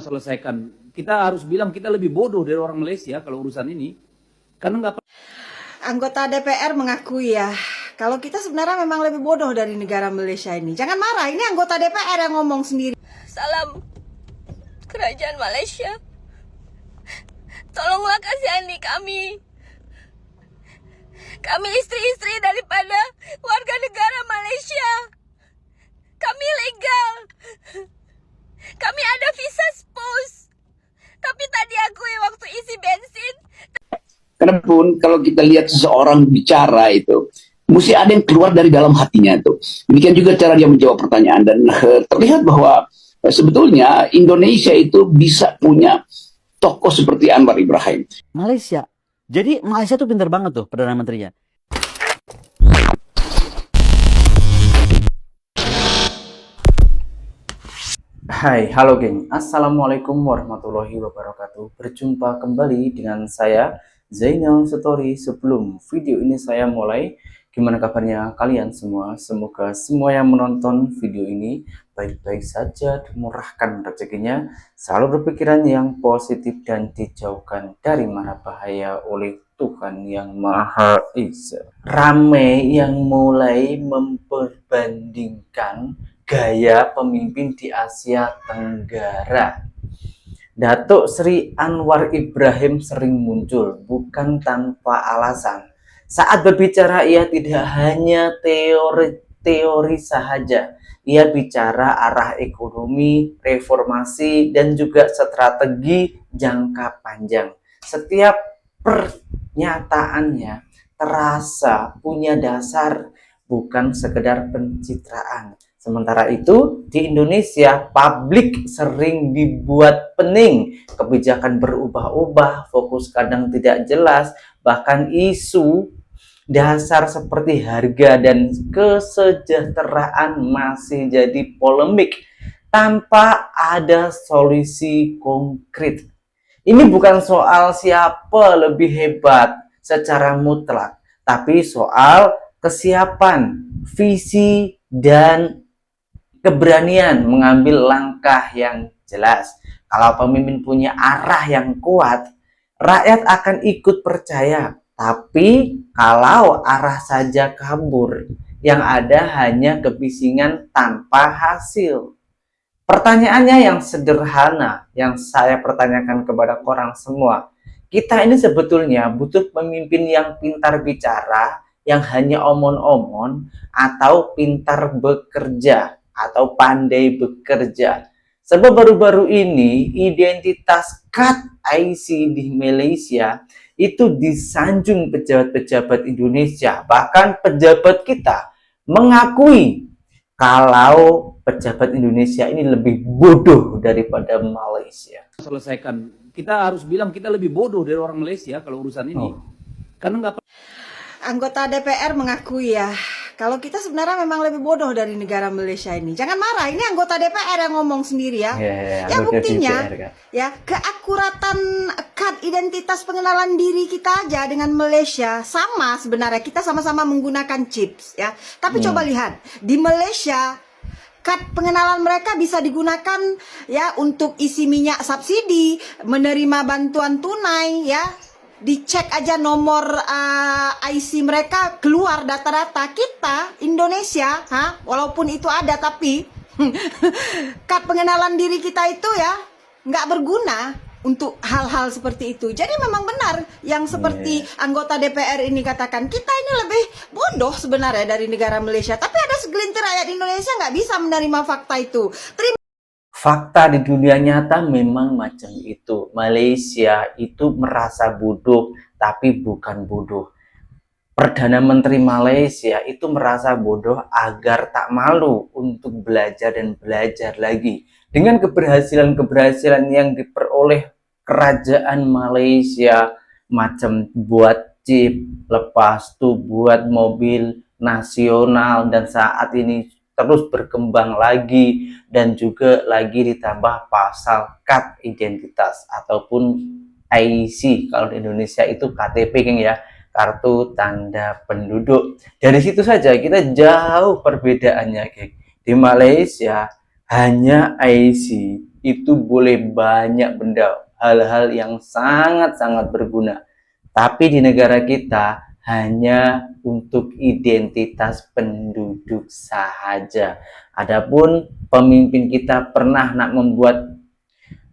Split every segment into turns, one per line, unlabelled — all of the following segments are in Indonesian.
selesaikan. Kita harus bilang kita lebih bodoh dari orang Malaysia kalau urusan ini. Karena nggak.
Anggota DPR mengakui ya, kalau kita sebenarnya memang lebih bodoh dari negara Malaysia ini. Jangan marah, ini anggota DPR yang ngomong sendiri.
Salam Kerajaan Malaysia. Tolonglah kasihani kami. Kami istri-istri daripada warga negara Malaysia. Kami legal. Kami ada visa spouse. Tapi tadi aku waktu isi bensin.
Karena pun kalau kita lihat seseorang bicara itu, mesti ada yang keluar dari dalam hatinya itu. Demikian juga cara dia menjawab pertanyaan. Dan terlihat bahwa sebetulnya Indonesia itu bisa punya tokoh seperti Anwar Ibrahim.
Malaysia. Jadi Malaysia tuh pintar banget tuh Perdana Menterinya.
Hai, halo geng. Assalamualaikum warahmatullahi wabarakatuh. Berjumpa kembali dengan saya Zainal Story. Sebelum video ini saya mulai, gimana kabarnya kalian semua? Semoga semua yang menonton video ini baik-baik saja, dimurahkan rezekinya, selalu berpikiran yang positif dan dijauhkan dari mara bahaya oleh Tuhan yang Maha Esa. Rame yang mulai memperbandingkan gaya pemimpin di Asia Tenggara. Datuk Sri Anwar Ibrahim sering muncul, bukan tanpa alasan. Saat berbicara, ia tidak hanya teori sahaja. Ia bicara arah ekonomi, reformasi, dan juga strategi jangka panjang. Setiap pernyataannya terasa punya dasar, bukan sekedar pencitraan. Sementara itu, di Indonesia, publik sering dibuat pening. Kebijakan berubah-ubah, fokus kadang tidak jelas, bahkan isu dasar seperti harga dan kesejahteraan masih jadi polemik tanpa ada solusi konkret. Ini bukan soal siapa lebih hebat secara mutlak, tapi soal kesiapan, visi, dan keberanian mengambil langkah yang jelas. Kalau pemimpin punya arah yang kuat, rakyat akan ikut percaya. Tapi kalau arah saja kabur, yang ada hanya kebisingan tanpa hasil. Pertanyaannya yang sederhana, yang saya pertanyakan kepada korang semua, kita ini sebetulnya butuh pemimpin yang pintar bicara, yang hanya omon-omon, atau pintar bekerja, atau pandai bekerja. Sebab baru-baru ini identitas Kat IC di Malaysia itu disanjung pejabat-pejabat Indonesia. Bahkan pejabat kita mengakui kalau pejabat Indonesia ini lebih bodoh daripada Malaysia.
Selesaikan. Kita harus bilang kita lebih bodoh dari orang Malaysia kalau urusan ini. Karena nggak.
Anggota DPR mengakui ya, kalau kita sebenarnya memang lebih bodoh dari negara Malaysia ini. Jangan marah, ini anggota DPR yang ngomong sendiri ya. Ya buktinya, ya keakuratan kad identitas pengenalan diri kita aja dengan Malaysia sama sebenarnya. Kita sama-sama menggunakan chips ya. Tapi coba lihat di Malaysia, kad pengenalan mereka bisa digunakan ya untuk isi minyak subsidi, menerima bantuan tunai ya. Dicek aja nomor IC mereka keluar data-data. Kita Indonesia, walaupun itu ada tapi kad pengenalan diri kita itu ya nggak berguna untuk hal-hal seperti itu. Jadi memang benar yang seperti anggota DPR ini katakan, kita ini lebih bodoh sebenarnya dari negara Malaysia. Tapi ada segelintir rakyat Indonesia nggak bisa menerima fakta itu.
Fakta di dunia nyata memang macam itu. Malaysia itu merasa bodoh, tapi bukan bodoh. Perdana Menteri Malaysia itu merasa bodoh agar tak malu untuk belajar dan belajar lagi. Dengan keberhasilan-keberhasilan yang diperoleh kerajaan Malaysia, macam buat chip, lepas tuh buat mobil nasional, dan saat ini terus berkembang lagi, dan juga lagi ditambah pasal kad identitas ataupun IC. Kalau di Indonesia itu KTP geng ya, kartu tanda penduduk. Dari situ saja kita jauh perbedaannya geng. Di Malaysia hanya IC, itu boleh banyak benda, hal-hal yang sangat-sangat berguna. Tapi di negara kita hanya untuk identitas penduduk saja. Adapun pemimpin kita pernah nak membuat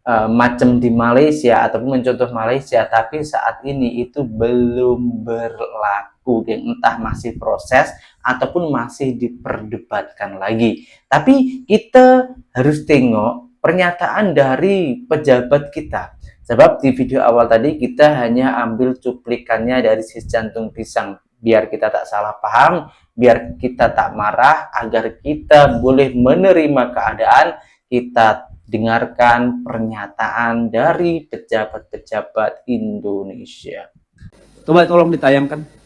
macam di Malaysia ataupun mencontoh Malaysia, tapi saat ini itu belum berlaku, yang entah masih proses ataupun masih diperdebatkan lagi. Tapi kita harus tengok pernyataan dari pejabat kita. Sebab di video awal tadi kita hanya ambil cuplikannya dari si jantung pisang, biar kita tak salah paham, biar kita tak marah, agar kita boleh menerima keadaan. Kita dengarkan pernyataan dari pejabat-pejabat Indonesia.
Coba tolong ditayangkan.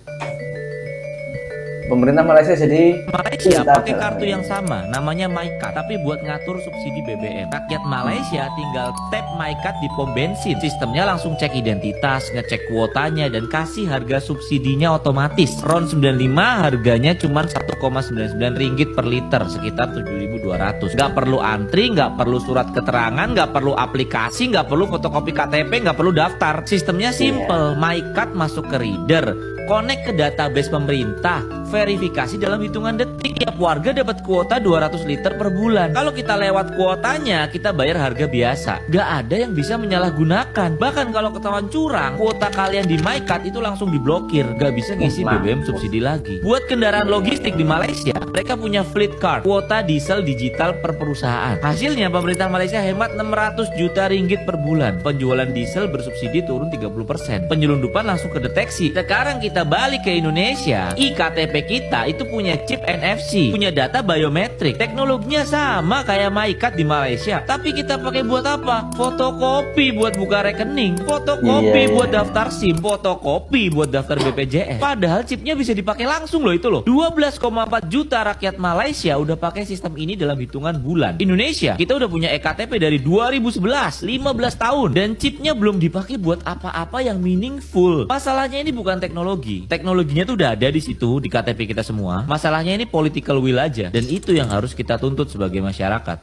Pemerintah Malaysia jadi
Malaysia pakai kartu yang sama, namanya MyCard, tapi buat ngatur subsidi BBM. Rakyat Malaysia tinggal tap MyCard di pom bensin. Sistemnya langsung cek identitas, ngecek kuotanya, dan kasih harga subsidinya otomatis. RON 95 harganya cuma 1,99 ringgit per liter, sekitar 7.200. Nggak perlu antri, nggak perlu surat keterangan, nggak perlu aplikasi, nggak perlu fotokopi KTP, nggak perlu daftar. Sistemnya simple, MyCard masuk ke reader, connect ke database pemerintah, verifikasi dalam hitungan detik. Tiap warga dapat kuota 200 liter per bulan. Kalau kita lewat kuotanya, kita bayar harga biasa. Gak ada yang bisa menyalahgunakan. Bahkan kalau ketahuan curang, kuota kalian di MyCard itu langsung diblokir. Gak bisa ngisi BBM subsidi lagi. Buat kendaraan logistik di Malaysia, mereka punya fleet card, kuota diesel digital per perusahaan. Hasilnya pemerintah Malaysia hemat 600 juta ringgit per bulan. Penjualan diesel bersubsidi turun 30%. Penyelundupan langsung kedeteksi. Sekarang kita balik ke Indonesia, iktp kita itu punya chip NFC, punya data biometrik. Teknologinya sama kayak MyCard di Malaysia, tapi kita pakai buat apa? Fotokopi buat buka rekening, fotokopi buat daftar SIM, fotokopi buat daftar BPJS. Padahal chipnya bisa dipakai langsung loh, itu loh. 12,4 juta rakyat Malaysia udah pakai sistem ini dalam hitungan bulan. Indonesia, kita udah punya ektp dari 2011, 15 tahun, dan chipnya belum dipakai buat apa-apa yang meaningful. Masalahnya ini bukan teknologi. Teknologinya tuh udah ada di situ, di KTP kita semua. Masalahnya ini political will aja, dan itu yang harus kita tuntut sebagai masyarakat.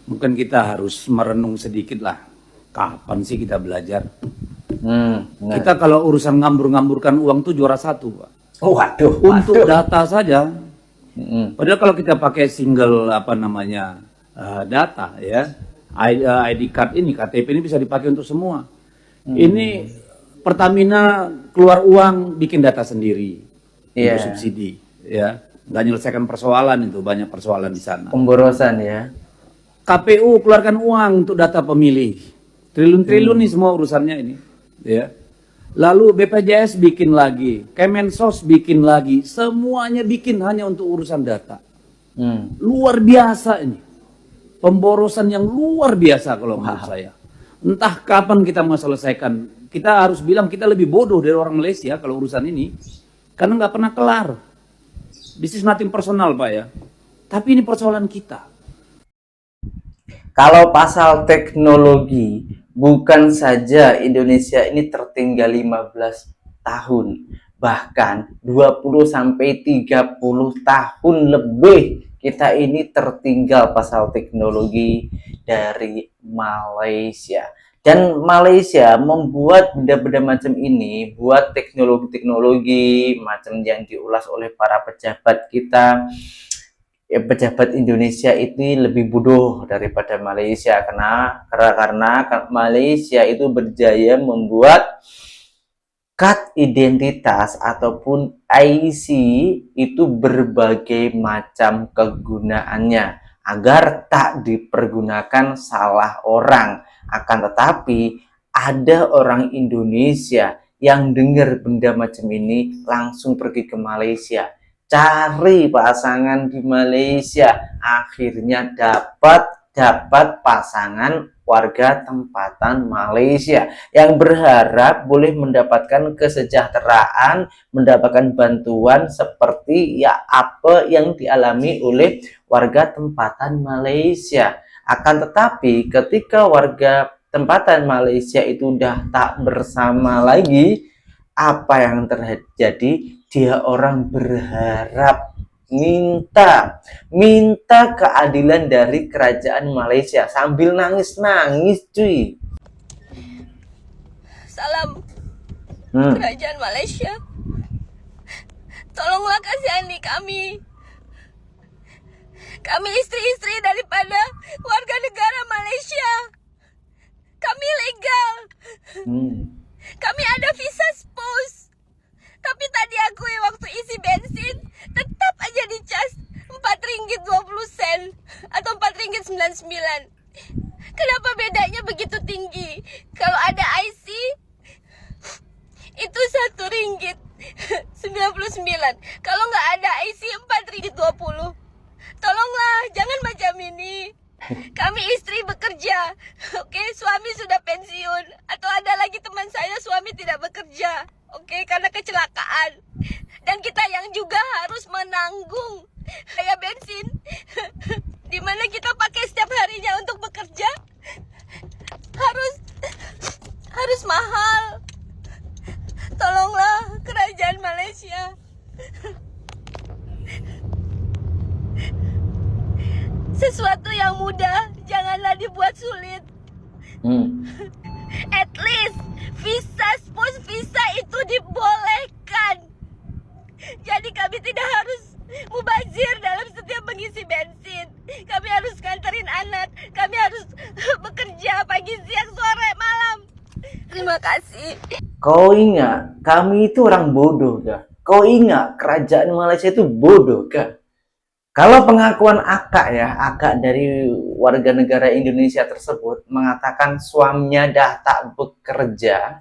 Mungkin kita harus merenung sedikit lah. Kapan sih kita belajar? Kita kalau urusan ngambur-ngamburkan uang tuh juara satu, Pak.
Oh, waduh.
Untuk data saja. Padahal kalau kita pakai single data ya, ID card ini, KTP ini bisa dipakai untuk semua. Ini Pertamina keluar uang bikin data sendiri untuk subsidi, ya, nggak menyelesaikan persoalan itu, banyak persoalan di sana.
Pemborosan ya.
KPU keluarkan uang untuk data pemilih, triliun-triliun nih semua urusannya ini, ya. Lalu BPJS bikin lagi, Kemensos bikin lagi, semuanya bikin hanya untuk urusan data. Luar biasa ini, pemborosan yang luar biasa kalau menurut saya. Entah kapan kita mau selesaikan. Kita harus bilang kita lebih bodoh dari orang Malaysia kalau urusan ini, karena nggak pernah kelar. This is nothing personal, Pak, ya. Tapi ini persoalan kita.
Kalau pasal teknologi, bukan saja Indonesia ini tertinggal 15 tahun, bahkan 20-30 tahun lebih kita ini tertinggal pasal teknologi dari Malaysia. Dan Malaysia membuat benda-benda macam ini, buat teknologi-teknologi macam yang diulas oleh para pejabat kita. Pejabat Indonesia ini lebih bodoh daripada Malaysia, karena Malaysia itu berjaya membuat kad identitas ataupun IC itu berbagai macam kegunaannya agar tak dipergunakan salah orang. Akan tetapi ada orang Indonesia yang dengar benda macam ini langsung pergi ke Malaysia, cari pasangan di Malaysia, akhirnya dapat pasangan warga tempatan Malaysia yang berharap boleh mendapatkan kesejahteraan, mendapatkan bantuan seperti ya apa yang dialami oleh warga tempatan Malaysia. Akan tetapi ketika warga tempatan Malaysia itu udah tak bersama lagi, apa yang terjadi? Dia orang berharap minta keadilan dari kerajaan Malaysia sambil nangis-nangis, cuy.
Salam
Hmm.
kerajaan Malaysia. Tolonglah kasihani kami. Kami istri-istri daripada warga negara Malaysia. Kami legal. Kami ada visa spouse. Tapi tadi aku waktu isi bensin tetap aja dicas RM4.20 atau RM4.99. Kenapa bedanya begitu tinggi? Kalau ada IC itu RM1.99. Kalau nggak ada IC RM4.20. Tolonglah, jangan macam ini. Kami istri bekerja, oke, suami sudah pensiun. Atau ada lagi teman saya suami tidak bekerja, oke, karena kecelakaan. Dan kita yang juga harus menanggung biaya bensin, dimana kita pakai setiap harinya untuk bekerja, harus mahal. Tolonglah kerajaan Malaysia. Sesuatu yang mudah janganlah dibuat sulit. At least visa spouse visa itu dibolehkan. Jadi kami tidak harus mubazir dalam setiap mengisi bensin. Kami harus nganterin anak. Kami harus bekerja pagi, siang, sore, malam. Terima kasih.
Kau ingat, kami itu orang bodoh kah? Kau ingat, kerajaan Malaysia itu bodoh kah? Kalau pengakuan akak dari warga negara Indonesia tersebut mengatakan suaminya dah tak bekerja,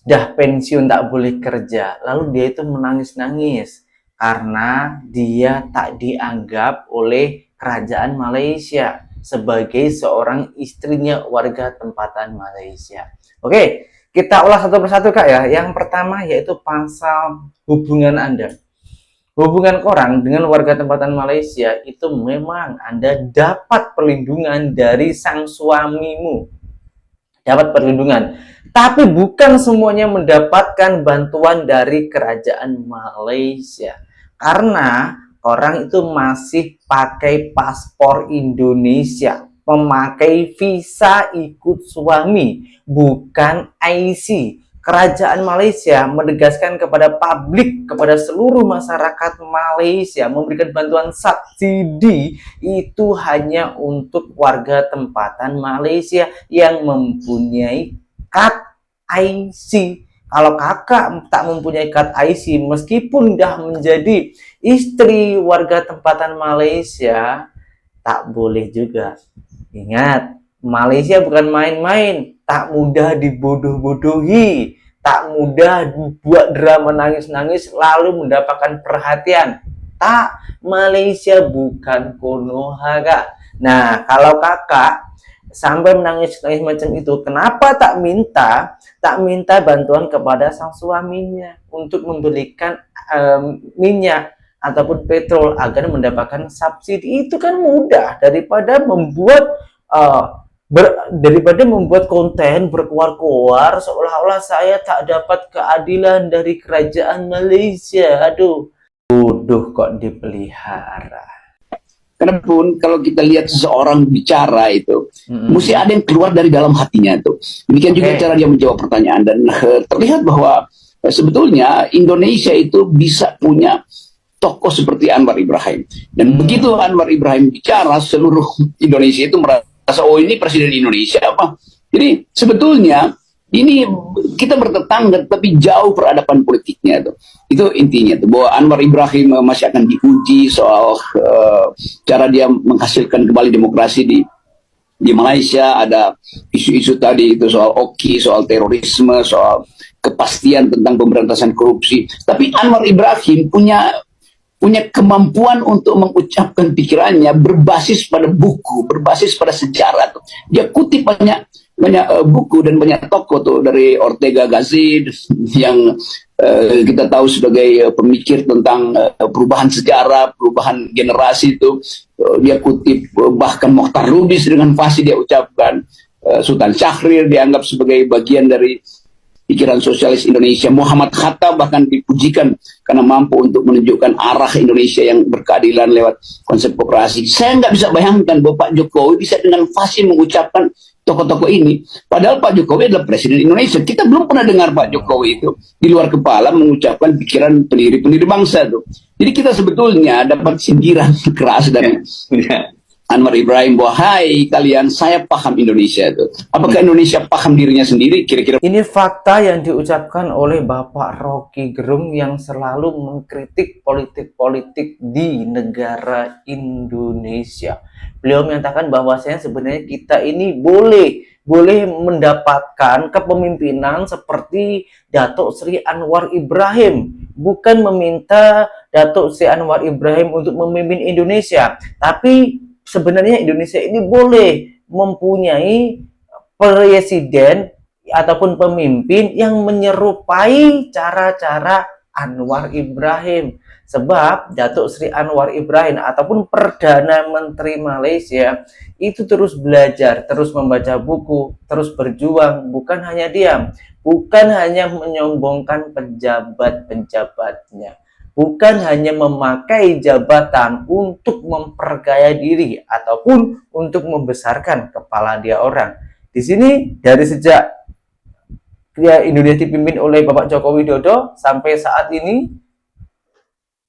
dah pensiun tak boleh kerja, lalu dia itu menangis-nangis karena dia tak dianggap oleh kerajaan Malaysia sebagai seorang istrinya warga tempatan Malaysia. Oke, kita ulas satu persatu Kak ya. Yang pertama yaitu pasal hubungan Anda. Hubungan korang dengan warga tempatan Malaysia itu memang Anda dapat perlindungan dari sang suamimu. Dapat perlindungan. Tapi bukan semuanya mendapatkan bantuan dari kerajaan Malaysia. Karena orang itu masih pakai paspor Indonesia. Memakai visa ikut suami. Bukan IC. Kerajaan Malaysia menegaskan kepada publik, kepada seluruh masyarakat Malaysia, memberikan bantuan subsidi itu hanya untuk warga tempatan Malaysia yang mempunyai kad IC. Kalau kakak tak mempunyai kad IC, meskipun dah menjadi istri warga tempatan Malaysia, tak boleh juga. Ingat, Malaysia bukan main-main, tak mudah dibodoh-bodohi, tak mudah dibuat drama nangis-nangis lalu mendapatkan perhatian. Tak, Malaysia bukan Konoha Kak. Nah, kalau kakak sampai menangis-nangis macam itu, kenapa tak minta bantuan kepada sang suaminya untuk membelikan minyak ataupun petrol agar mendapatkan subsidi? Itu kan mudah daripada membuat konten berkuar-kuar seolah-olah saya tak dapat keadilan dari kerajaan Malaysia. Aduh, bodoh kok dipelihara.
Karena pun kalau kita lihat seseorang bicara itu, mesti ada yang keluar dari dalam hatinya itu. Demikian juga cara dia menjawab pertanyaan, dan terlihat bahwa sebetulnya Indonesia itu bisa punya tokoh seperti Anwar Ibrahim. Dan begitu Anwar Ibrahim bicara, seluruh Indonesia itu merasa, oh ini presiden Indonesia apa? Jadi sebetulnya ini kita bertetangga tapi jauh peradaban politiknya tuh. Itu intinya tuh, bahwa Anwar Ibrahim masih akan diuji soal cara dia menghasilkan kembali demokrasi di Malaysia. Ada isu-isu tadi itu soal OKI, soal terorisme, soal kepastian tentang pemberantasan korupsi. Tapi Anwar Ibrahim punya kemampuan untuk mengucapkan pikirannya berbasis pada buku, berbasis pada sejarah. Dia kutip banyak buku dan banyak tokoh tuh, dari Ortega Gasset yang kita tahu sebagai pemikir tentang perubahan sejarah, perubahan generasi itu. Dia kutip bahkan Mokhtar Lubis dengan fasih dia ucapkan. Sultan Syahrir dianggap sebagai bagian dari pikiran sosialis Indonesia. Muhammad Hatta bahkan dipujikan karena mampu untuk menunjukkan arah Indonesia yang berkeadilan lewat konsep koperasi. Saya nggak bisa bayangkan bahwa Pak Jokowi bisa dengan fasih mengucapkan tokoh-tokoh ini. Padahal Pak Jokowi adalah presiden Indonesia. Kita belum pernah dengar Pak Jokowi itu di luar kepala mengucapkan pikiran pendiri-pendiri bangsa tuh. Jadi kita sebetulnya dapat sindiran keras dari Anwar Ibrahim, wahai kalian, saya paham Indonesia itu. Apakah Indonesia paham dirinya sendiri? Kira-kira
Ini fakta yang diucapkan oleh Bapak Rocky Gerung yang selalu mengkritik politik-politik di negara Indonesia. Beliau menyatakan bahwasanya sebenarnya kita ini boleh mendapatkan kepemimpinan seperti Datuk Sri Anwar Ibrahim, bukan meminta Datuk Sri Anwar Ibrahim untuk memimpin Indonesia, tapi sebenarnya Indonesia ini boleh mempunyai presiden ataupun pemimpin yang menyerupai cara-cara Anwar Ibrahim. Sebab Datuk Sri Anwar Ibrahim ataupun Perdana Menteri Malaysia itu terus belajar, terus membaca buku, terus berjuang, bukan hanya diam, bukan hanya menyombongkan pejabat-pejabatnya, bukan hanya memakai jabatan untuk memperkaya diri ataupun untuk membesarkan kepala dia orang. Di sini dari sejak Indonesia dipimpin oleh Bapak Joko Widodo sampai saat ini,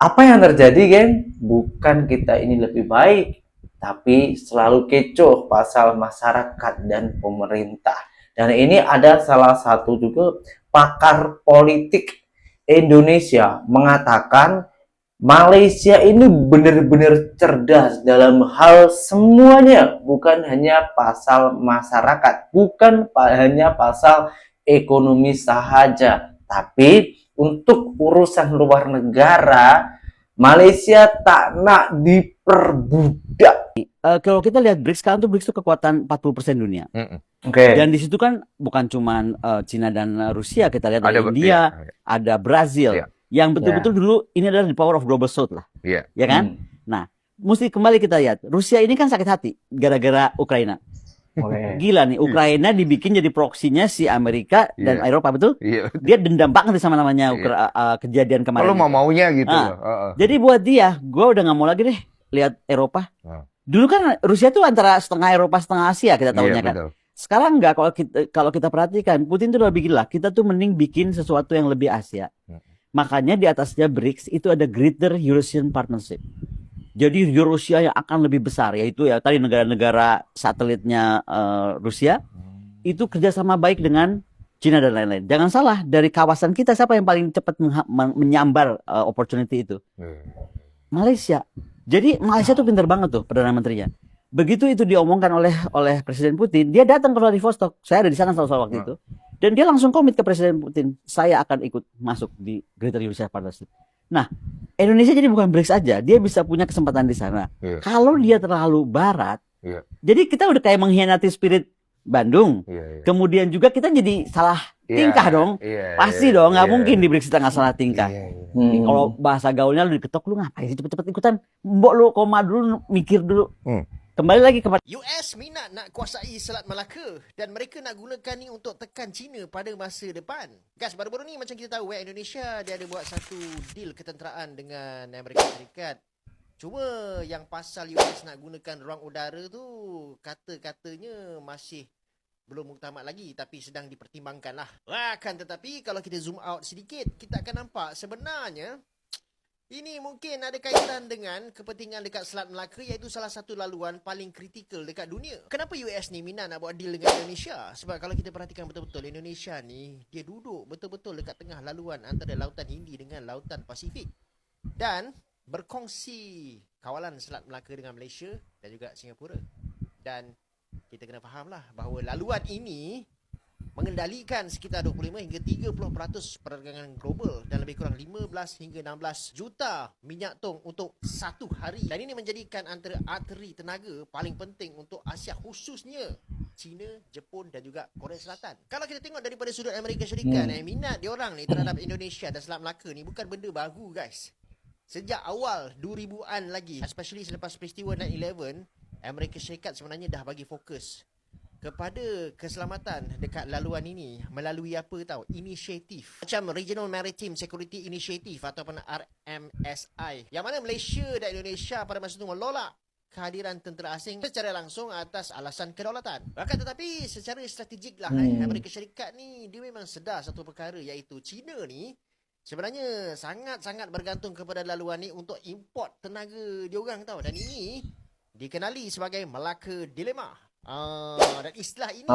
apa yang terjadi, geng? Bukan kita ini lebih baik, tapi selalu kecoh pasal masyarakat dan pemerintah. Dan ini ada salah satu juga pakar politik Indonesia mengatakan Malaysia ini benar-benar cerdas dalam hal semuanya, bukan hanya pasal masyarakat, bukan hanya pasal ekonomi sahaja, tapi untuk urusan luar negara Malaysia tak nak diperbudak.
Kalau kita lihat BRICS sekarang tuh BRICS itu kekuatan 40% dunia.
Oke.
Dan di situ kan bukan cuman Cina dan Rusia, kita lihat ada
Ada,
India,
iya.
ada Brazil,
Iya.
yang betul-betul dulu ini adalah the power of global south lah,
Iya.
ya kan? Nah, mesti kembali kita lihat, Rusia ini kan sakit hati gara-gara Ukraina.
Oke.
Gila nih, Ukraina dibikin jadi proksinya si Amerika dan
Iya.
Eropa, betul?
Iya.
Dia dendam banget sama namanya
Iya.
kejadian kemarin.
Kalau mau-maunya gitu.
Ah.
loh. Heeh.
Jadi buat dia, gue udah nggak mau lagi deh lihat Eropa.
Ah.
Dulu kan Rusia tuh antara setengah Eropa setengah Asia kita tahunya
Iya,
kan.
betul.
Sekarang enggak, kalau kita perhatikan, Putin tuh lebih gila. Kita tuh mending bikin sesuatu yang lebih Asia. Makanya di atasnya BRICS itu ada Greater Eurasian Partnership. Jadi Eurasia yang akan lebih besar, yaitu ya tadi negara-negara satelitnya Rusia itu kerjasama baik dengan Cina dan lain-lain. Jangan salah, dari kawasan kita siapa yang paling cepat menyambar opportunity itu? Malaysia. Jadi Malaysia tuh pintar banget tuh Perdana Menterinya. Begitu itu diomongkan oleh Presiden Putin, dia datang ke Vladivostok. Saya ada di sana soal waktu itu. Dan dia langsung komit ke Presiden Putin, saya akan ikut masuk di Greater Eurasian Partnership. Nah, Indonesia jadi bukan BRICS aja, dia bisa punya kesempatan di sana.
Iya.
Kalau dia terlalu barat,
Iya.
jadi kita udah kayak mengkhianati spirit Bandung.
Iya, iya.
Kemudian juga kita jadi salah tingkah dong.
Iya,
Pasti
iya,
dong, nggak
iya.
mungkin di BRICS kita nggak salah tingkah.
Iya, iya.
Kalau bahasa gaulnya lu diketok, lu ngapain sih cepet-cepet ikutan? Mbok lu koma dulu, mikir dulu. Kembali lagi kepada
US minat nak kuasai Selat Melaka dan mereka nak gunakan ni untuk tekan China pada masa depan. Guys, baru-baru ni macam kita tahu Indonesia dia ada buat satu deal ketenteraan dengan Amerika Syarikat. Cuma yang pasal US nak gunakan ruang udara tu kata-katanya masih belum muktamad lagi tapi sedang dipertimbangkan lah. Akan tetapi kalau kita zoom out sedikit, kita akan nampak sebenarnya ini mungkin ada kaitan dengan kepentingan dekat Selat Melaka, iaitu salah satu laluan paling kritikal dekat dunia. Kenapa US ni minat nak buat deal dengan Indonesia? Sebab kalau kita perhatikan betul-betul, Indonesia ni dia duduk betul-betul dekat tengah laluan antara Lautan Hindi dengan Lautan Pasifik. Dan berkongsi kawalan Selat Melaka dengan Malaysia dan juga Singapura. Dan kita kena fahamlah bahawa laluan ini mengendalikan sekitar 25 hingga 30% perdagangan global dan lebih kurang 15 hingga 16 juta minyak tong untuk satu hari. Dan ini menjadikan antara arteri tenaga paling penting untuk Asia, khususnya China, Jepun dan juga Korea Selatan. Kalau kita tengok daripada sudut Amerika Syarikat, minat diorang ni terhadap Indonesia dan Selat Melaka ni bukan benda baru, guys. Sejak awal 2000-an lagi, especially selepas peristiwa 9/11, Amerika Syarikat sebenarnya dah bagi fokus kepada keselamatan dekat laluan ini melalui apa tahu? Inisiatif. Macam Regional Maritime Security Initiative ataupun RMSI. Yang mana Malaysia dan Indonesia pada masa itu menolak kehadiran tentera asing secara langsung atas alasan kedaulatan. Bahkan tetapi secara strategik lah Amerika Syarikat ni dia memang sedar satu perkara, iaitu China ni sebenarnya sangat-sangat bergantung kepada laluan ni untuk import tenaga diorang tahu. Dan ini dikenali sebagai Malacca Dilemma. Dan istilah ini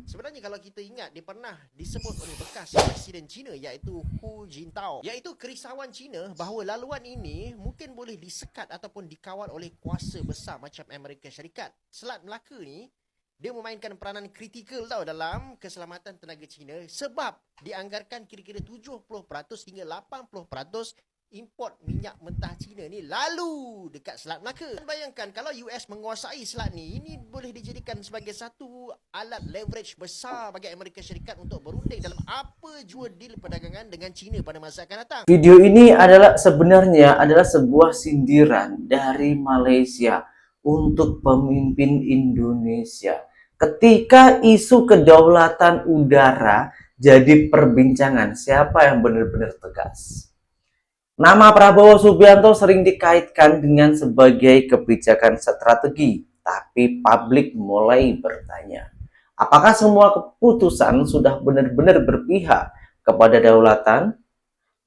sebenarnya kalau kita ingat dia pernah disebut oleh bekas Presiden China iaitu Hu Jintao, iaitu kerisauan China bahawa laluan ini mungkin boleh disekat ataupun dikawal oleh kuasa besar macam Amerika Syarikat. Selat Melaka ni dia memainkan peranan kritikal tau dalam keselamatan tenaga China sebab dianggarkan kira-kira 70% hingga 80% import minyak mentah China ni lalu dekat Selat Melaka. Bayangkan kalau US menguasai selat ni, ini boleh dijadikan sebagai satu alat leverage besar bagi Amerika Syarikat untuk berunding dalam apa jua deal perdagangan dengan China pada masa akan datang.
Video ini sebenarnya adalah sebuah sindiran dari Malaysia untuk pemimpin Indonesia. Ketika isu kedaulatan udara jadi perbincangan, siapa yang benar-benar tegas? Nama Prabowo Subianto sering dikaitkan dengan sebagai kebijakan strategi, tapi publik mulai bertanya, apakah semua keputusan sudah benar-benar berpihak kepada daulatan?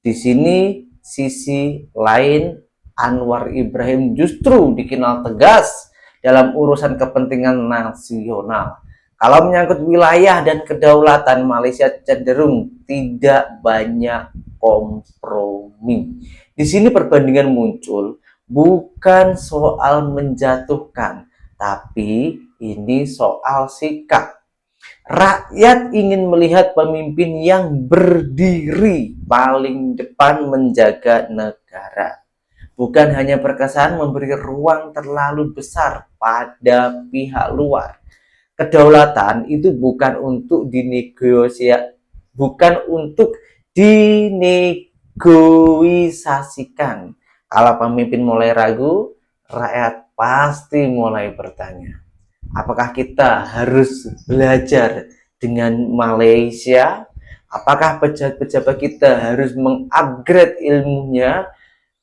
Di sini sisi lain, Anwar Ibrahim justru dikenal tegas dalam urusan kepentingan nasional. Kalau menyangkut wilayah dan kedaulatan, Malaysia cenderung tidak banyak kompromi. Di sini perbandingan muncul bukan soal menjatuhkan, tapi ini soal sikap. Rakyat ingin melihat pemimpin yang berdiri paling depan menjaga negara. Bukan hanya berkesan memberi ruang terlalu besar pada pihak luar. Kedaulatan itu bukan untuk dinegosiasikan. Kalau pemimpin mulai ragu, rakyat pasti mulai bertanya, apakah kita harus belajar dengan Malaysia? Apakah pejabat-pejabat kita harus mengupgrade ilmunya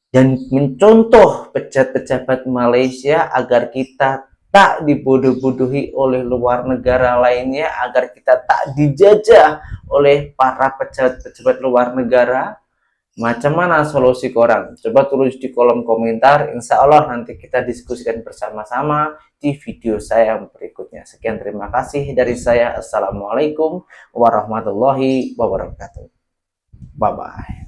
dan mencontoh pejabat-pejabat Malaysia agar kita tak dibodoh-bodohi oleh luar negara lainnya, agar kita tak dijajah oleh para pejabat-pejabat luar negara? Macam mana solusi korang? Coba tulis di kolom komentar. Insya Allah nanti kita diskusikan bersama-sama di video saya yang berikutnya. Sekian, terima kasih dari saya. Assalamualaikum warahmatullahi wabarakatuh. Bye-bye.